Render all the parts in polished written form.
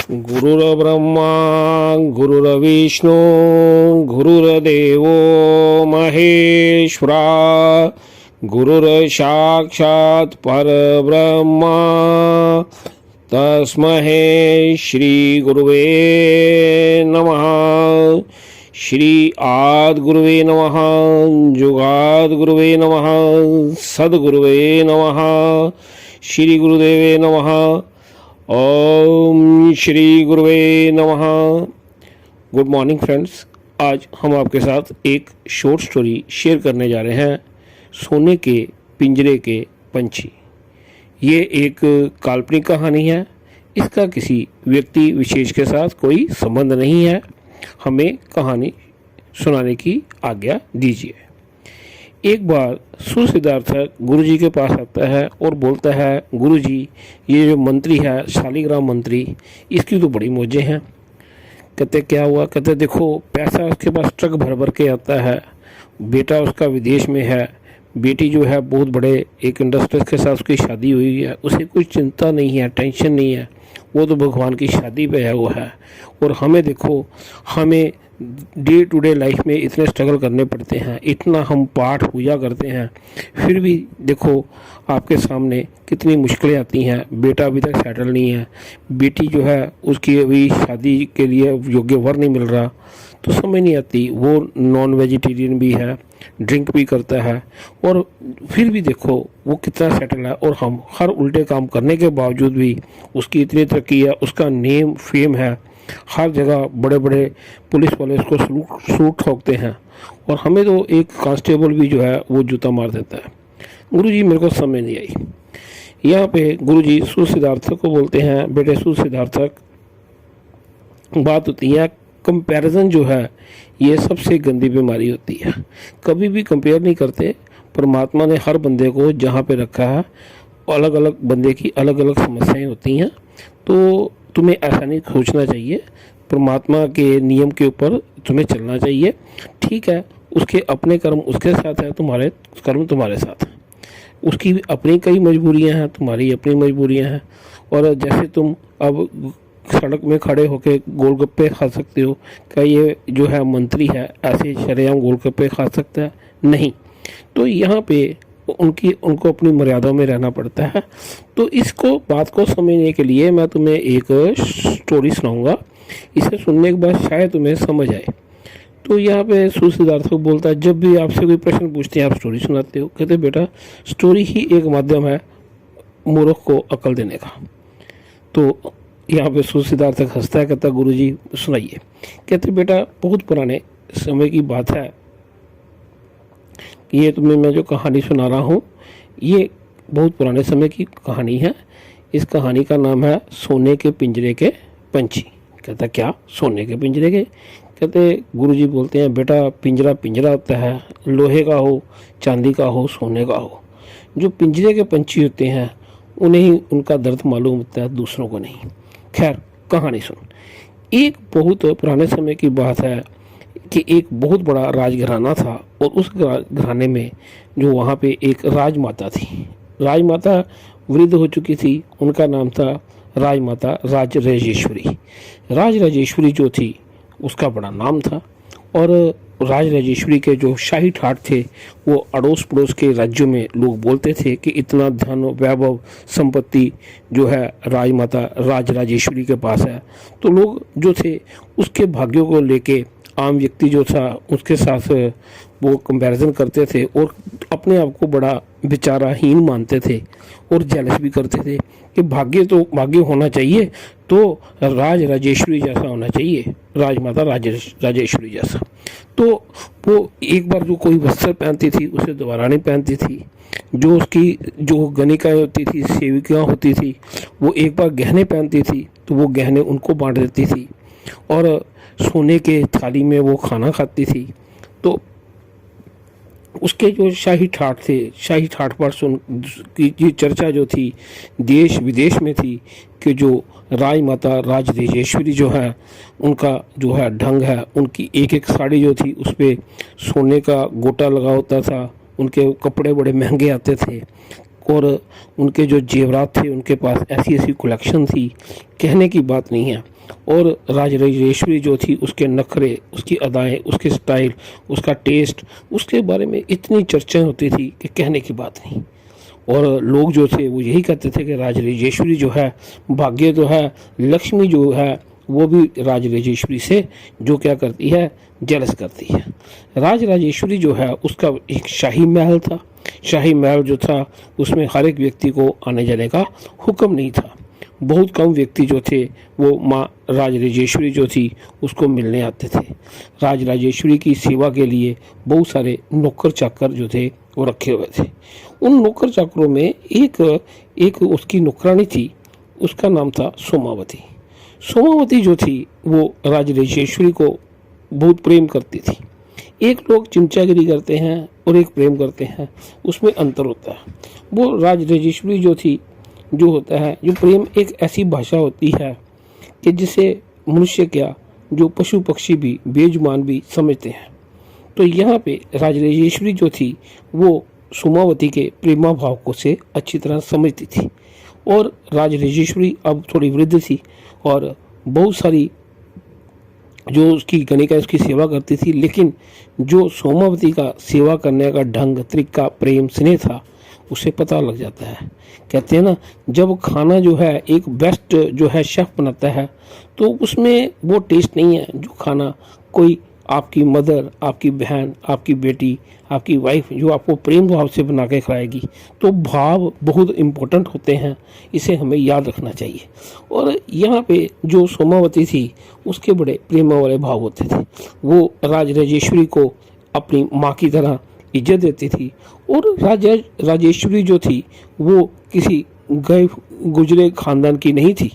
गुरुर्ब्रह्मा गुरुर्विष्णु गुरुर्देवो महेश्वरा गुरुर्साक्षात् परब्रह्मा तस्मै श्री गुरुवे नमः। श्री आद्गुरुवे नमः, जुगाद्गुरुवे नमः, सद्गुरुवे नमः, श्री गुरुदेवे नमः। ओम श्री गुरुवे नमः। गुड मॉर्निंग फ्रेंड्स, आज हम आपके साथ एक शॉर्ट स्टोरी शेयर करने जा रहे हैं। सोने के पिंजरे के पंछी। ये एक काल्पनिक कहानी है। इसका किसी व्यक्ति विशेष के साथ कोई संबंध नहीं है। हमें कहानी सुनाने की आज्ञा दीजिए। एक बार सुसिद्धार्थक गुरुजी के पास आता है और बोलता है, गुरुजी ये जो मंत्री है शालिग्राम मंत्री, इसकी तो बड़ी मौजें हैं। कहते क्या हुआ? कहते देखो पैसा उसके पास ट्रक भर भर के आता है, बेटा उसका विदेश में है, बेटी जो है बहुत बड़े एक इंडस्ट्री के साथ उसकी शादी हुई है, उसे कोई चिंता नहीं है, टेंशन नहीं है, वो तो भगवान की शादी पे है वो है। और हमें देखो, हमें डे टू डे लाइफ में इतने स्ट्रगल करने पड़ते हैं, इतना हम पाठ पूजा करते हैं, फिर भी देखो आपके सामने कितनी मुश्किलें आती हैं। बेटा अभी तक सेटल नहीं है, बेटी जो है उसकी अभी शादी के लिए योग्य वर नहीं मिल रहा, तो समझ नहीं आती। वो नॉन वेजिटेरियन भी है, ड्रिंक भी करता है, और फिर भी देखो वो कितना सेटल है। और हम हर उल्टे काम करने के बावजूद भी उसकी इतनी तरक्की है, उसका नेम फेम है, हर जगह बड़े बड़े पुलिस वाले उसको सूट ठोकते हैं, और हमें तो एक कांस्टेबल भी जो है वो जूता मार देता है। गुरुजी मेरे को समझ नहीं आई। यहाँ पे गुरुजी सुसिद्धार्थक को बोलते हैं, बेटे सुसिद्धार्थक, बात होती है कंपैरिजन जो है ये सबसे गंदी बीमारी होती है। कभी भी कंपेयर नहीं करते। परमात्मा ने हर बंदे को जहाँ पे रखा है, अलग अलग बंदे की अलग अलग समस्याएं होती हैं, तो तुम्हें ऐसा नहीं सोचना चाहिए। परमात्मा के नियम के ऊपर तुम्हें चलना चाहिए। ठीक है, उसके अपने कर्म उसके साथ है, तुम्हारे कर्म तुम्हारे साथ हैं। उसकी अपनी कई मजबूरियां हैं, तुम्हारी अपनी मजबूरियां हैं। और जैसे तुम अब सड़क में खड़े होकर गोलगप्पे खा सकते हो, क्या ये जो है मंत्री है ऐसे शरेआम गोलगप्पे खा सकता है? नहीं। तो यहाँ पे उनको अपनी मर्यादा में रहना पड़ता है। तो इसको बात को समझने के लिए मैं तुम्हें एक स्टोरी सुनाऊंगा। इसे सुनने के बाद शायद तुम्हें समझ आए। तो यहाँ पे सुसिद्धार्थक बोलता है, जब भी आपसे कोई प्रश्न पूछते हैं आप स्टोरी सुनाते हो। कहते बेटा स्टोरी ही एक माध्यम है मूर्ख को अकल देने का। तो यहाँ पे सुसिद्धार्थक हंसता है, कहता गुरुजी सुनाइए। कहते बेटा बहुत पुराने समय की बात है, ये तुम्हें मैं जो कहानी सुना रहा हूँ ये बहुत पुराने समय की कहानी है। इस कहानी का नाम है सोने के पिंजरे के पंछी। कहता क्या सोने के पिंजरे के? कहते गुरुजी बोलते हैं, बेटा पिंजरा पिंजरा होता है, लोहे का हो, चांदी का हो, सोने का हो। जो पिंजरे के पंछी होते हैं उन्हें ही उनका दर्द मालूम होता है, दूसरों को नहीं। खैर कहानी सुन। एक बहुत पुराने समय की बात है कि एक बहुत बड़ा राजघराना था, और उस घराने में जो वहाँ पे एक राजमाता थी। राजमाता वृद्ध हो चुकी थी, उनका नाम था राजमाता राजराजेश्वरी। राजराजेश्वरी जो थी उसका बड़ा नाम था, और राजराजेश्वरी के जो शाही ठाट थे वो अड़ोस पड़ोस के राज्यों में लोग बोलते थे कि इतना धन वैभव संपत्ति जो है राजमाता राजराजेश्वरी के पास है। तो लोग जो थे उसके भाग्यों को लेके आम व्यक्ति जो था उसके साथ वो कंपैरिजन करते थे, और अपने आप को बड़ा बेचाराहीन मानते थे, और जेलस भी करते थे कि भाग्य होना चाहिए तो राजराजेश्वरी जैसा होना चाहिए, राजमाता राजेश्वरी जैसा। तो वो एक बार जो कोई वस्त्र पहनती थी उसे दोबारा नहीं पहनती थी। जो उसकी जो गणिकाएँ होती थी, सेविकाएँ होती थी, वो एक बार गहने पहनती थी तो वो गहने उनको बांट देती थी, और सोने के थाली में वो खाना खाती थी। तो उसके जो शाही ठाट थे, शाही ठाट पर की चर्चा जो थी देश विदेश में थी कि जो राजमाता राजराजेश्वरी जो है उनका जो है ढंग है, उनकी एक एक साड़ी जो थी उस पर सोने का गोटा लगा होता था, उनके कपड़े बड़े महंगे आते थे, और उनके जो जेवरात थे उनके पास ऐसी ऐसी कलेक्शन थी, कहने की बात नहीं है। और राज राजेश्वरी जो थी उसके नखरे, उसकी अदाएं, उसके स्टाइल, उसका टेस्ट, उसके बारे में इतनी चर्चाएं होती थी कि कहने की बात नहीं। और लोग जो थे वो यही कहते थे कि राज राजेश्वरी जो है भाग्य तो है, लक्ष्मी जो है वो भी राज राजेश्वरी से जो क्या करती है, जेलस करती है। राज राजेश्वरी जो है उसका एक शाही महल था। शाही महल जो था उसमें हर एक व्यक्ति को आने जाने का हुक्म नहीं था। बहुत कम व्यक्ति जो थे वो माँ राज राजेश्वरी जो थी उसको मिलने आते थे। राज राजेश्वरी की सेवा के लिए बहुत सारे नौकर चाकर जो थे वो रखे हुए थे। उन नौकर चाकरों में एक उसकी नौकरानी थी, उसका नाम था सोमावती। सोमावती जो थी वो राज राजेश्वरी को बहुत प्रेम करती थी। एक लोग चिमचागिरी करते हैं और एक प्रेम करते हैं, उसमें अंतर होता है। वो राज राजेश्वरी जो थी, जो होता है, जो प्रेम एक ऐसी भाषा होती है कि जिसे मनुष्य क्या, जो पशु पक्षी भी, बेजुबान भी समझते हैं। तो यहाँ पे राज राजेश्वरी जो थी वो सोमावती के प्रेमा भाव को से अच्छी तरह समझती थी। और राज राजेश्वरी अब थोड़ी वृद्ध थी और बहुत सारी जो उसकी गणिका उसकी सेवा करती थी, लेकिन जो सोमावती का सेवा करने का ढंग, तरीका, प्रेम, स्नेह था, उसे पता लग जाता है। कहते हैं ना, जब खाना जो है एक बेस्ट जो है शेफ बनाता है तो उसमें वो टेस्ट नहीं है जो खाना कोई आपकी मदर, आपकी बहन, आपकी बेटी, आपकी वाइफ जो आपको प्रेम भाव से बना के खिलाएगी। तो भाव बहुत इम्पोर्टेंट होते हैं, इसे हमें याद रखना चाहिए। और यहाँ पे जो सोमावती थी उसके बड़े प्रेम वाले भाव होते थे। वो राज राजेश्वरी को अपनी माँ की तरह इज्जत देती थी। और राजेश्वरी जो थी वो किसी गए गुजरे खानदान की नहीं थी,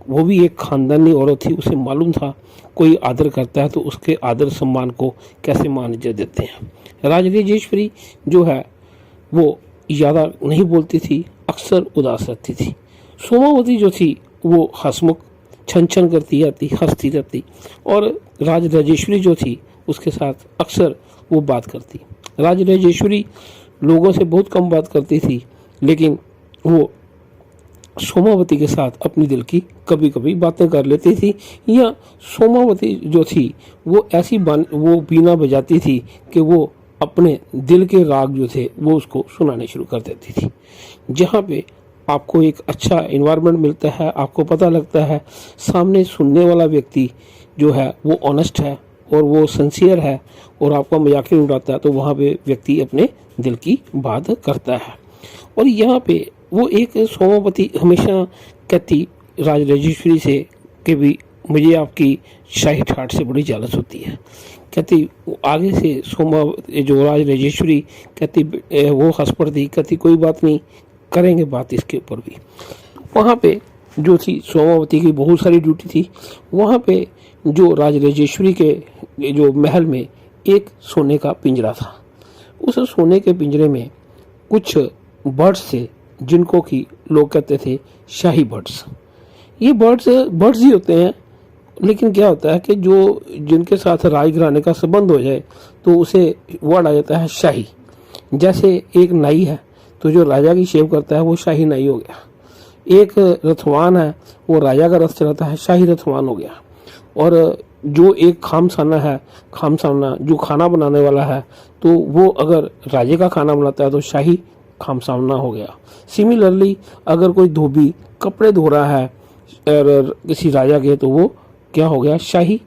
वो भी एक खानदानी औरत थी। उसे मालूम था कोई आदर करता है तो उसके आदर सम्मान को कैसे मान इज्जत देते हैं। राज राजेश्वरी जो है वो ज़्यादा नहीं बोलती थी, अक्सर उदास रहती थी। सोमावती जो थी वो हंसमुख, छन छन करती रहती, हंसती रहती। और राज राजेश्वरी जो थी उसके साथ अक्सर वो बात करती। राज राजेश्वरी लोगों से बहुत कम बात करती थी, लेकिन वो सोमावती के साथ अपनी दिल की कभी कभी बातें कर लेती थी। या सोमावती जो थी वो ऐसी वो बीना बजाती थी कि वो अपने दिल के राग जो थे वो उसको सुनाने शुरू कर देती थी। जहाँ पे आपको एक अच्छा इन्वायरमेंट मिलता है, आपको पता लगता है सामने सुनने वाला व्यक्ति जो है वो ऑनेस्ट है और वो सिंसियर है और आपका मजाक नहीं उड़ाता है, तो वहाँ पे व्यक्ति अपने दिल की बात करता है। और यहाँ पे वो एक सोमावती हमेशा कहती राज राजेश्वरी से कि भी मुझे आपकी शाही ठाट से बड़ी जालस होती है। कहती आगे से सोमावती जो राज राजेश्वरी कहती वो हंस पड़ती, कहती कोई बात नहीं, करेंगे बात इसके ऊपर भी। वहाँ पे जो थी सोमावती की बहुत सारी ड्यूटी थी। वहाँ पे जो राज राजेश्वरी के जो महल में एक सोने का पिंजरा था। उस सोने के पिंजरे में कुछ बर्ड्स थे जिनको कि लोग कहते थे शाही बर्ड्स। ये बर्ड्स ही होते हैं, लेकिन क्या होता है कि जो जिनके साथ राज घराने का संबंध हो जाए तो उसे वर्ड आ जाता है शाही। जैसे एक नाई है तो जो राजा की शेव करता है वो शाही नाई हो गया। एक रथवान है वो राजा का रथ चलाता है, शाही रथवान हो गया। और जो एक खामसाना है, खामसाना जो खाना बनाने वाला है, तो वो अगर राजे का खाना बनाता है तो शाही खामसाना हो गया। सिमिलरली अगर कोई धोबी कपड़े धो रहा है और किसी राजा के, तो वो क्या हो गया, शाही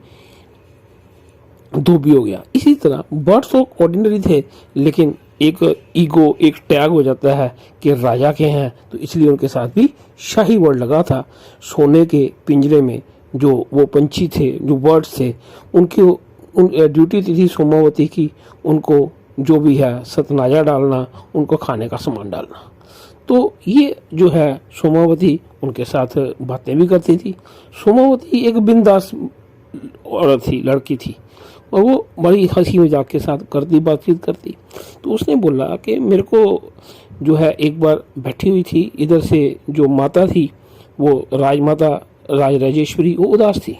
धोबी हो गया। इसी तरह बर्ड्स तो ऑर्डिनरी थे, लेकिन एक ईगो, एक टैग हो जाता है कि राजा के हैं, तो इसलिए उनके साथ भी शाही वर्ड लगा था। सोने के पिंजरे में जो वो पंछी थे, जो बर्ड्स थे, उनकी ड्यूटी थी सोमावती की, उनको जो भी है सतनाजा डालना, उनको खाने का सामान डालना। तो ये जो है सोमावती उनके साथ बातें भी करती थी। सोमावती एक बिंदास औरत थी, लड़की थी, और वो बड़ी हंसी मजाक के साथ करती, बातचीत करती। तो उसने बोला कि मेरे को जो है एक बार बैठी हुई थी, इधर से जो माता थी वो राजमाता राज राजेश्वरी, वो उदास थी।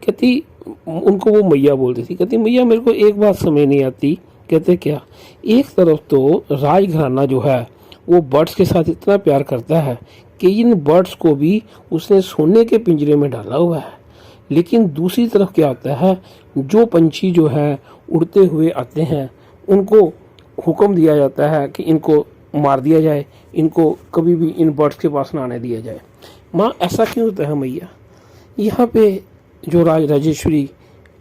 कहती उनको वो मैया बोलती थी। कहती मैया मेरे को एक बात समझ नहीं आती। कहते क्या, एक तरफ तो राज घराना जो है वो बर्ड्स के साथ इतना प्यार करता है कि इन बर्ड्स को भी उसने सोने के पिंजरे में डाला हुआ है, लेकिन दूसरी तरफ क्या होता है, जो पंछी जो है उड़ते हुए आते हैं उनको हुक्म दिया जाता है कि इनको मार दिया जाए, इनको कभी भी इन बर्ड्स के पास ना आने दिया जाए। माँ ऐसा क्यों होता है मैया? यहाँ पे जो राजेश्वरी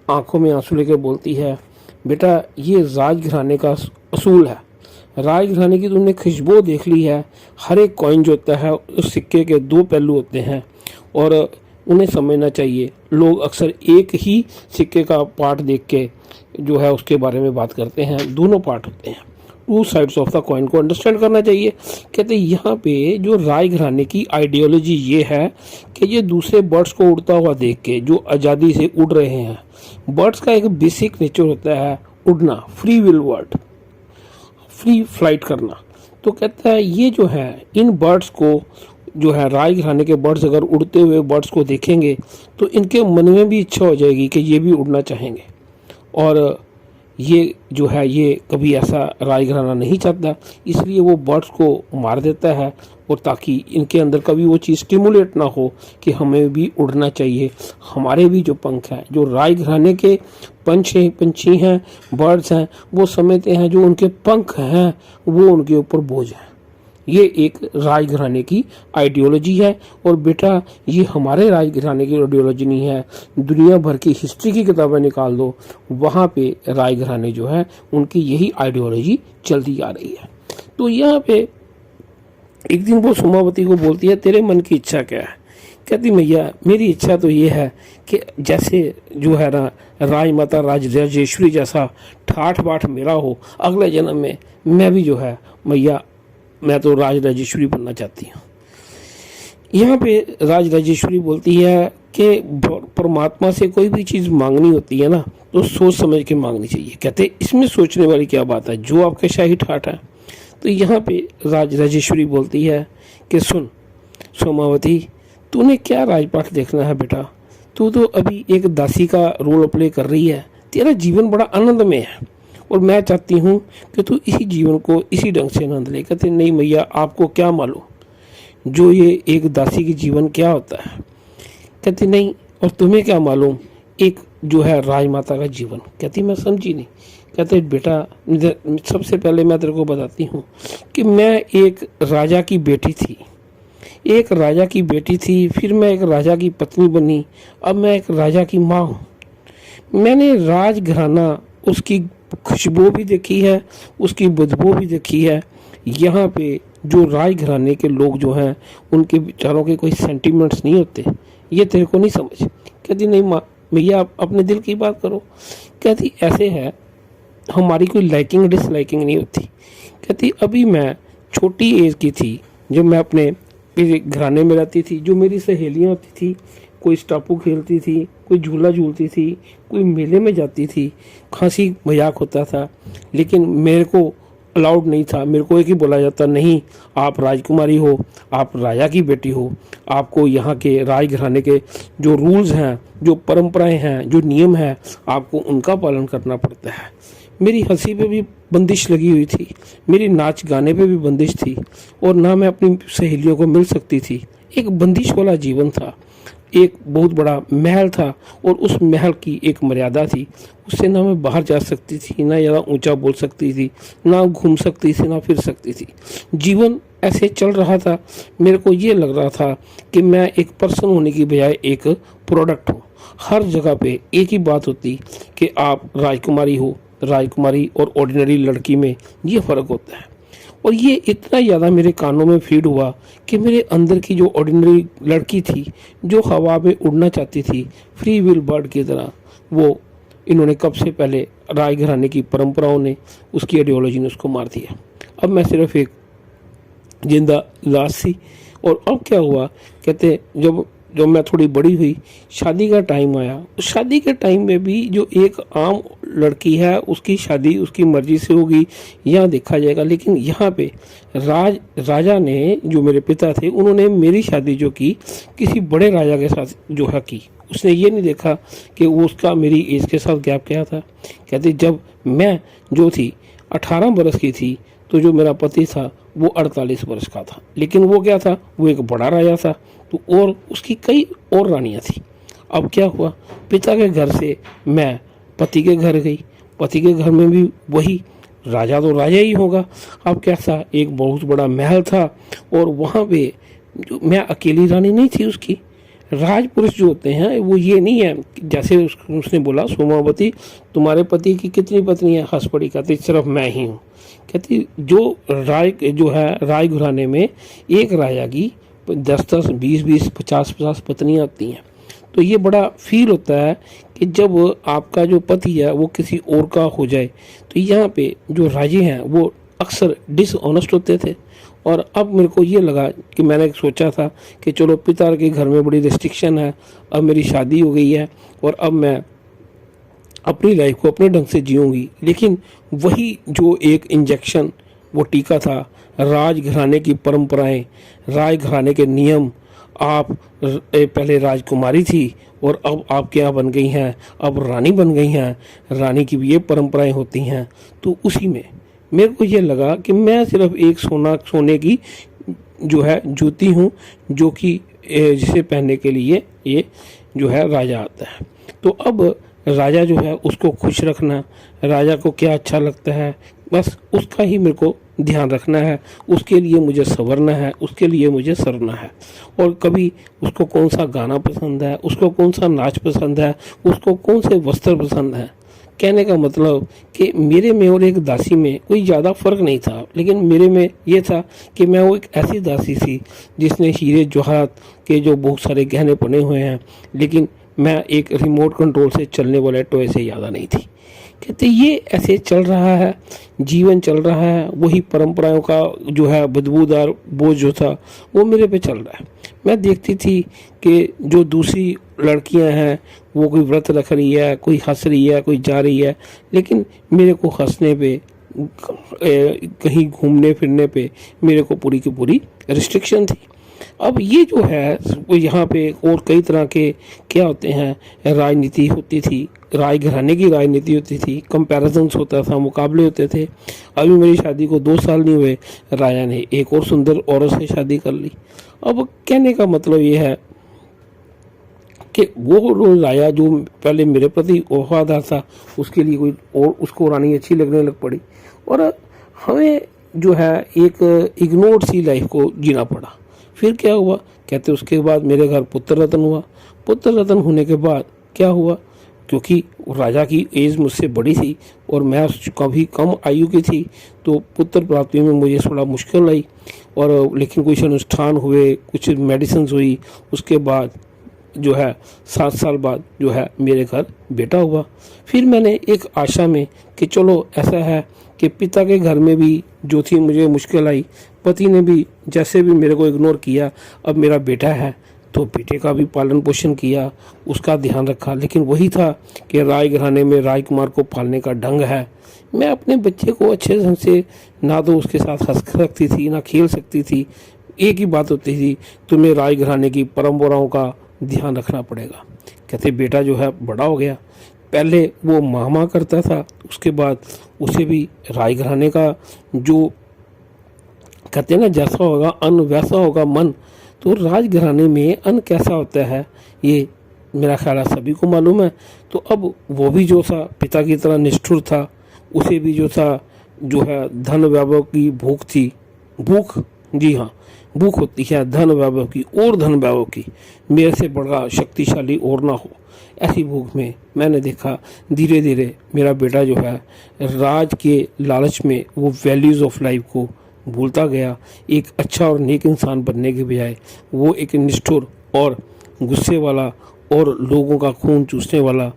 आंखों में आंसू लेकर बोलती है, बेटा ये राजघराने का असूल है। राजघराने की तुमने खुशबू देख ली है। हर एक कॉइन जो होता है उस सिक्के के दो पहलू होते हैं और उन्हें समझना चाहिए। लोग अक्सर एक ही सिक्के का पार्ट देख के जो है उसके बारे में बात करते हैं, दोनों पार्ट होते हैं। Two sides of the coin को अंडरस्टैंड करना चाहिए। कहते हैं यहाँ पे जो राजघराने की आइडियोलॉजी ये है कि ये दूसरे बर्ड्स को उड़ता हुआ देख के जो आज़ादी से उड़ रहे हैं, बर्ड्स का एक बेसिक नेचर होता है उड़ना, free will word, free flight करना। तो कहता है ये जो है इन बर्ड्स को जो है राजघराने के बर्ड्स अगर उड़ते हुए बर्ड्स को देखेंगे तो इनके मन में भी इच्छा हो जाएगी कि ये भी उड़ना चाहेंगे। और ये जो है ये कभी ऐसा राजघराना नहीं चाहता, इसलिए वो बर्ड्स को मार देता है और ताकि इनके अंदर कभी वो चीज़ स्टिमुलेट ना हो कि हमें भी उड़ना चाहिए। हमारे भी जो पंख हैं, जो राजघराने के पंछी हैं, बर्ड्स हैं, वो समझते हैं जो उनके पंख हैं वो उनके ऊपर बोझ है। ये एक राजघराने की आइडियोलॉजी है। और बेटा ये हमारे राजघराने की आइडियोलॉजी नहीं है, दुनिया भर की हिस्ट्री की किताबें निकाल दो, वहाँ पे राजघराने जो है उनकी यही आइडियोलॉजी चलती आ रही है। तो यहाँ पे एक दिन वो सोमावती को बोलती है, तेरे मन की इच्छा क्या है? कहती मैया मेरी इच्छा तो ये है कि जैसे जो है ना राजमाता राजेश्वरी जैसा ठाठ बाट मेरा हो, अगले जन्म में मैं भी जो है मैया मैं तो राजेश्वरी बनना चाहती हूँ। यहाँ पे राजेश्वरी बोलती है कि परमात्मा से कोई भी चीज़ मांगनी होती है ना तो सोच समझ के मांगनी चाहिए। कहते इसमें सोचने वाली क्या बात है, जो आपके शाही ठाठ है। तो यहाँ पे राजेश्वरी बोलती है कि सुन सोमावती, तूने क्या राजपाट देखना है बेटा, तू तो अभी एक दासी का रोल प्ले कर रही है, तेरा जीवन बड़ा आनंदमय है और मैं चाहती हूँ कि तू इसी जीवन को इसी ढंग से आनंद ले। कहते नहीं मैया आपको क्या मालूम जो ये एक दासी की जीवन क्या होता है। कहती नहीं, और तुम्हें क्या मालूम एक जो है राजमाता का जीवन। कहती मैं समझी नहीं। कहते बेटा सबसे पहले मैं तेरे को बताती हूँ कि मैं एक राजा की बेटी थी, एक राजा की बेटी थी, फिर मैं एक राजा की पत्नी बनी, अब मैं एक राजा की माँ हूँ। मैंने राजघराना उसकी खुशबू भी देखी है, उसकी बदबू भी देखी है। यहाँ पे जो राजघराने के लोग जो हैं उनके विचारों के कोई सेंटिमेंट्स नहीं होते, ये तेरे को नहीं समझ। कहती नहीं माँ भैया आप अपने दिल की बात करो। कहती ऐसे है हमारी कोई लाइकिंग डिसलाइकिंग नहीं होती। कहती अभी मैं छोटी एज की थी जब मैं अपने घराने में रहती थी, जो मेरी सहेलियाँ होती थी, कोई स्टापू खेलती थी, कोई झूला झूलती थी, कोई मेले में जाती थी, हंसी मजाक होता था, लेकिन मेरे को अलाउड नहीं था। मेरे को एक ही बोला जाता नहीं आप राजकुमारी हो, आप राजा की बेटी हो, आपको यहाँ के राजघराने के जो रूल्स हैं, जो परंपराएं हैं, जो नियम हैं, आपको उनका पालन करना पड़ता है। मेरी हंसी पे भी बंदिश लगी हुई थी, मेरी नाच गाने पे भी बंदिश थी और ना मैं अपनी सहेलियों को मिल सकती थी। एक बंदिश वाला जीवन था। एक बहुत बड़ा महल था और उस महल की एक मर्यादा थी, उससे ना मैं बाहर जा सकती थी, ना ज़्यादा ऊंचा बोल सकती थी, ना घूम सकती थी, ना फिर सकती थी। जीवन ऐसे चल रहा था। मेरे को ये लग रहा था कि मैं एक पर्सन होने की बजाय एक प्रोडक्ट हूँ। हर जगह पे एक ही बात होती कि आप राजकुमारी हो, राजकुमारी और ऑर्डिनरी लड़की में ये फ़र्क होता है। और ये इतना ज़्यादा मेरे कानों में फीड हुआ कि मेरे अंदर की जो ऑर्डिनरी लड़की थी, जो हवा में उड़ना चाहती थी फ्री विल बर्ड की तरह, वो इन्होंने कब से पहले राजघराने की परंपराओं ने, उसकी आइडियोलॉजी ने उसको मार दिया। अब मैं सिर्फ एक जिंदा लाश थी। और अब क्या हुआ, कहते जब मैं थोड़ी बड़ी हुई, शादी का टाइम आया। शादी के टाइम में भी जो एक आम लड़की है उसकी शादी उसकी मर्जी से होगी, यहाँ देखा जाएगा। लेकिन यहाँ पे राजा ने, जो मेरे पिता थे, उन्होंने मेरी शादी जो की किसी बड़े राजा के साथ जो है की। उसने ये नहीं देखा कि वो उसका मेरी एज के साथ गैप क्या था। कहते जब मैं जो थी 18 बरस की थी तो जो मेरा पति था वो 48 वर्ष का था। लेकिन वो क्या था, वो एक बड़ा राजा था, तो और उसकी कई और रानियां थी। अब क्या हुआ, पिता के घर से मैं पति के घर गई। पति के घर में भी वही राजा तो राजा ही होगा। अब कैसा, एक बहुत बड़ा महल था और वहाँ पे मैं अकेली रानी नहीं थी उसकी। राजपुरुष जो होते हैं वो ये नहीं है, जैसे उसने बोला सोमावती तुम्हारे पति की कितनी पत्नियां, हंस पड़ी, कहती सिर्फ मैं ही हूँ। कहती जो राय जो है राय घराने में एक राजा की 10-10, 20-20, 50-50 पत्नियां आती हैं। तो ये बड़ा फील होता है कि जब आपका जो पति है वो किसी और का हो जाए। तो यहाँ पे जो राजे हैं वो अक्सर डिसऑनेस्ट होते थे। और अब मेरे को ये लगा कि मैंने सोचा था कि चलो पिता के घर में बड़ी रिस्ट्रिक्शन है, अब मेरी शादी हो गई है और अब मैं अपनी लाइफ को अपने ढंग से जीऊँगी। लेकिन वही जो एक इंजेक्शन, वो टीका था, राजघराने की परंपराएं, राजघराने के नियम, आप पहले राजकुमारी थी और अब आप क्या बन गई हैं, अब रानी बन गई हैं, रानी की भी ये परंपराएं होती हैं। तो उसी में मेरे को ये लगा कि मैं सिर्फ एक सोने की जो है जूती हूँ, जो कि जिसे पहनने के लिए ये जो है राजा आता है। तो अब राजा जो है उसको खुश रखना, राजा को क्या अच्छा लगता है, बस उसका ही मेरे को ध्यान रखना है, उसके लिए मुझे संवरना है, उसके लिए मुझे सरना है। और कभी उसको कौन सा गाना पसंद है, उसको कौन सा नाच पसंद है, उसको कौन से वस्त्र पसंद है। कहने का मतलब कि मेरे में और एक दासी में कोई ज़्यादा फ़र्क नहीं था, लेकिन मेरे में ये था कि मैं वो एक ऐसी दासी थी जिसने हीरे जवाहरात के जो बहुत सारे गहने पहने हुए हैं, लेकिन मैं एक रिमोट कंट्रोल से चलने वाले टॉय से ज़्यादा नहीं थी। कहते ये ऐसे चल रहा है, जीवन चल रहा है, वही परंपराओं का जो है बदबूदार बोझ जो था वो मेरे पे चल रहा है। मैं देखती थी कि जो दूसरी लड़कियां हैं वो कोई व्रत रख रही है, कोई हंस रही है, कोई जा रही है, लेकिन मेरे को हंसने पे, कहीं घूमने फिरने पे मेरे को पूरी की पूरी रिस्ट्रिक्शन थी। अब ये जो है वो यहाँ पे और कई तरह के क्या होते हैं, राजनीति होती थी, राजघराने की राजनीति होती थी, कंपैरिजन्स होता था, मुकाबले होते थे। अभी मेरी शादी को 2 साल नहीं हुए, राजा ने एक और सुंदर औरत से शादी कर ली। अब कहने का मतलब ये है कि वो राजा जो पहले मेरे प्रति वफादार था, उसके लिए कोई और उसको रानी अच्छी लगने लग पड़ी और हमें जो है एक इग्नोर्ड सी लाइफ को जीना पड़ा। फिर क्या हुआ, कहते उसके बाद मेरे घर पुत्र रत्न हुआ। पुत्र रत्न होने के बाद क्या हुआ, क्योंकि राजा की एज मुझसे बड़ी थी और मैं कभी कम आयु की थी, तो पुत्र प्राप्ति में मुझे थोड़ा मुश्किल आई। और लेकिन कुछ अनुष्ठान हुए, कुछ मेडिसिन हुई, उसके बाद जो है 7 साल बाद जो है मेरे घर बेटा हुआ। फिर मैंने एक आशा में कि चलो ऐसा है कि पिता के घर में भी जो थी मुझे मुश्किल आई, पति ने भी जैसे भी मेरे को इग्नोर किया, अब मेरा बेटा है तो बेटे का भी पालन पोषण किया, उसका ध्यान रखा। लेकिन वही था कि राजघराने में राजकुमार को पालने का ढंग है। मैं अपने बच्चे को अच्छे ढंग से ना तो उसके साथ हंस सकती थी, ना खेल सकती थी। एक ही बात होती थी, तुम्हें राजघराने की परंपराओं का ध्यान रखना पड़ेगा। कहते बेटा जो है बड़ा हो गया, पहले वो मामा करता था, उसके बाद उसे भी राजघराने का जो कहते हैं ना, जैसा होगा अन्न वैसा होगा मन। तो राजघराने में अन्न कैसा होता है ये मेरा ख्याल है सभी को मालूम है। तो अब वो भी जो था पिता की तरह निष्ठुर था, उसे भी जो था जो है धन वैभव की भूख थी। भूख, जी हाँ, भूख होती है धन वैभव की और धन वैभव की, मेरे से बड़ा शक्तिशाली और ना हो, ऐसी भूख में मैंने देखा धीरे धीरे मेरा बेटा जो है राज के लालच में वो वैल्यूज़ ऑफ लाइफ को भूलता गया। एक अच्छा और नेक इंसान बनने के बजाय वो एक निष्ठुर और गुस्से वाला और लोगों का खून चूसने वाला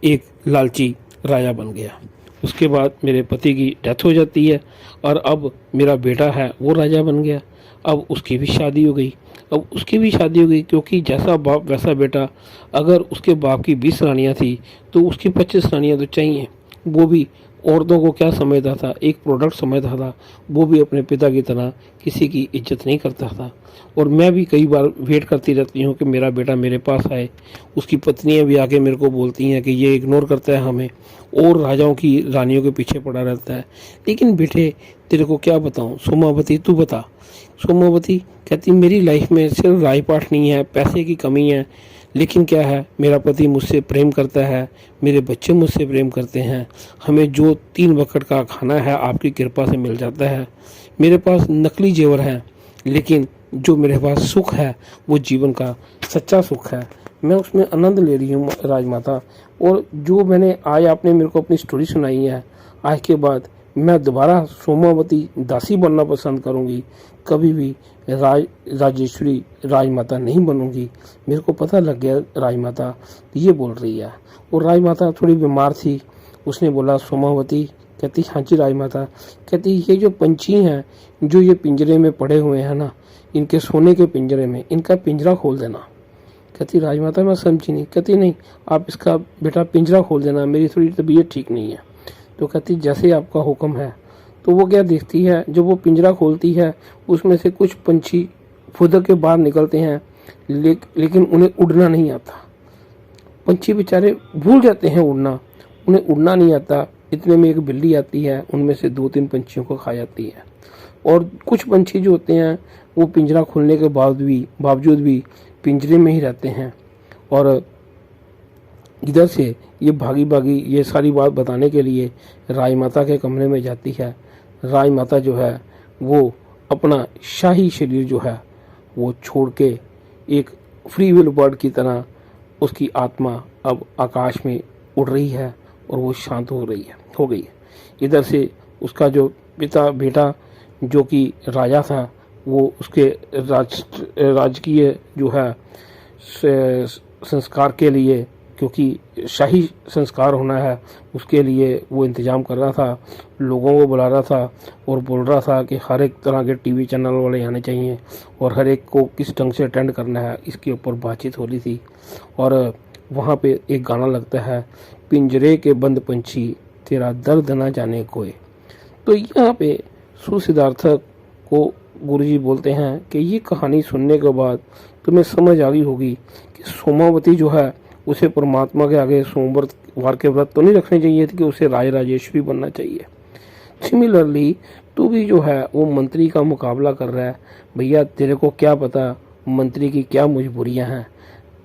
एक लालची राजा बन गया। उसके बाद मेरे पति की डेथ हो जाती है और अब मेरा बेटा है वो राजा बन गया। अब उसकी भी शादी हो गई। अब उसकी भी शादी हो गई क्योंकि जैसा बाप वैसा बेटा। अगर उसके बाप की 20 रानियाँ थी तो उसकी 25 रानियाँ तो चाहिए। वो भी औरतों को क्या समझता था, एक प्रोडक्ट समझता था। वो भी अपने पिता की तरह किसी की इज्जत नहीं करता था। और मैं भी कई बार वेट करती रहती हूँ कि मेरा बेटा मेरे पास आए। उसकी पत्नियाँ भी आके मेरे को बोलती हैं कि ये इग्नोर करता है हमें और राजाओं की रानियों के पीछे पड़ा रहता है। लेकिन बेटे तेरे को क्या बताऊँ, सोमावती तू बता। सोमावती कहती मेरी लाइफ में सिर्फ राजपाट नहीं है, पैसे की कमी है, लेकिन क्या है, मेरा पति मुझसे प्रेम करता है, मेरे बच्चे मुझसे प्रेम करते हैं, हमें जो 3 वक्त का खाना है आपकी कृपा से मिल जाता है। मेरे पास नकली जेवर हैं, लेकिन जो मेरे पास सुख है वो जीवन का सच्चा सुख है, मैं उसमें आनंद ले रही हूँ राजमाता। और जो मैंने आज आपने मेरे को अपनी स्टोरी सुनाई है, आज के बाद मैं दोबारा सोमावती दासी बनना पसंद करूँगी, कभी भी राजेश्वरी राजमाता नहीं बनूंगी। मेरे को पता लग गया राजमाता ये बोल रही है। और राजमाता थोड़ी बीमार थी, उसने बोला सोमावती, कहती हाँ जी राजमाता, कहती ये जो पंछी हैं जो ये पिंजरे में पड़े हुए हैं ना, इनके सोने के पिंजरे में, इनका पिंजरा खोल देना। कहती राजमाता मैं समझी नहीं। कहती नहीं, आप इसका बेटा पिंजरा खोल देना, मेरी थोड़ी तबीयत ठीक नहीं है। तो कहती जैसे आपका हुक्म है। तो वो क्या देखती है, जब वो पिंजरा खोलती है उसमें से कुछ पंछी फुदक के बाहर निकलते हैं, लेकिन उन्हें उड़ना नहीं आता। पंछी बेचारे भूल जाते हैं उड़ना, उन्हें उड़ना नहीं आता। इतने में एक बिल्ली आती है, उनमें से 2-3 पंछियों को खा जाती है। और कुछ पंछी जो होते हैं वो पिंजरा खुलने के बावजूद भी पिंजरे में ही रहते हैं। और इधर से ये भागी भागी ये सारी बात बताने के लिए राजमाता के कमरे में जाती है। राजमाता जो है वो अपना शाही शरीर जो है वो छोड़ के एक फ्री विल बर्ड की तरह उसकी आत्मा अब आकाश में उड़ रही है और वो शांत हो गई है। इधर से उसका जो बेटा जो कि राजा था, वो उसके राजकीय जो है संस्कार के लिए, क्योंकि शाही संस्कार होना है उसके लिए वो इंतज़ाम कर रहा था, लोगों को बुला रहा था और बोल रहा था कि हर एक तरह के टीवी चैनल वाले आने चाहिए और हर एक को किस ढंग से अटेंड करना है, इसके ऊपर बातचीत हो रही थी। और वहाँ पे एक गाना लगता है, पिंजरे के बंद पंछी तेरा दर्द ना जाने कोई। तो यहाँ पे सुसिद्धार्थक को गुरुजी बोलते हैं कि ये कहानी सुनने के बाद तुम्हें समझ आ गई होगी कि सोमावती जो है उसे परमात्मा के आगे सोमवार के व्रत तो नहीं रखने चाहिए थे कि उसे राजेश्वरी बनना चाहिए। सिमिलरली तू भी जो है वो मंत्री का मुकाबला कर रहा है। भैया तेरे को क्या पता मंत्री की क्या मजबूरियां हैं,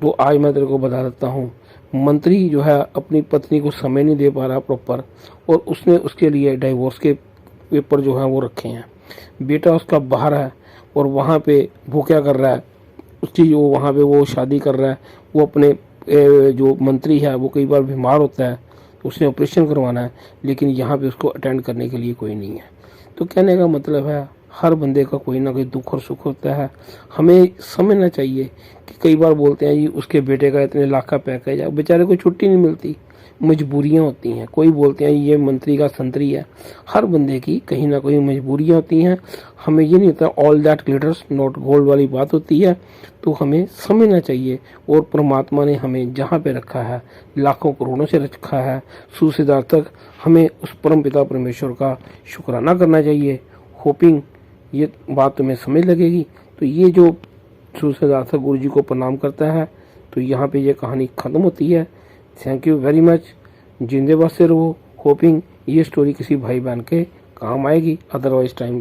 तो आज मैं तेरे को बता देता हूँ। मंत्री जो है अपनी पत्नी को समय नहीं दे पा रहा प्रॉपर, और उसने उसके लिए डाइवोर्स के पेपर जो है वो रखे हैं। बेटा उसका बाहर है और वहाँ पे वो क्या कर रहा है, उसकी जो वहाँ पे वो शादी कर रहा है, वो अपने जो मंत्री है वो कई बार बीमार होता है तो उसने ऑपरेशन करवाना है, लेकिन यहाँ पे उसको अटेंड करने के लिए कोई नहीं है। तो कहने का मतलब है हर बंदे का कोई ना कोई दुख और सुख होता है। हमें समझना चाहिए कि कई बार बोलते हैं जी उसके बेटे का इतने लाख का पैकेज है, बेचारे को छुट्टी नहीं मिलती, मजबूरियां होती हैं। कोई बोलते हैं ये मंत्री का संतरी है, हर बंदे की कहीं ना कहीं मजबूरियां होती हैं। हमें ये नहीं होता all that glitters not gold वाली बात होती है। तो हमें समझना चाहिए, और परमात्मा ने हमें जहाँ पे रखा है, लाखों करोड़ों से रखा है, सुसिद्धार्थक हमें उस परम पिता परमेश्वर का शुक्राना करना चाहिए। होपिंग ये बात तुम्हें समझ लगेगी। तो ये जो सुसिद्धार्थक गुरु जी को प्रणाम करता है, तो यहाँ पे ये कहानी ख़त्म होती है। Thank you very much. जिंदे बसते रहो। होपिंग ये स्टोरी किसी भाई बहन के काम आएगी, अदरवाइज टाइम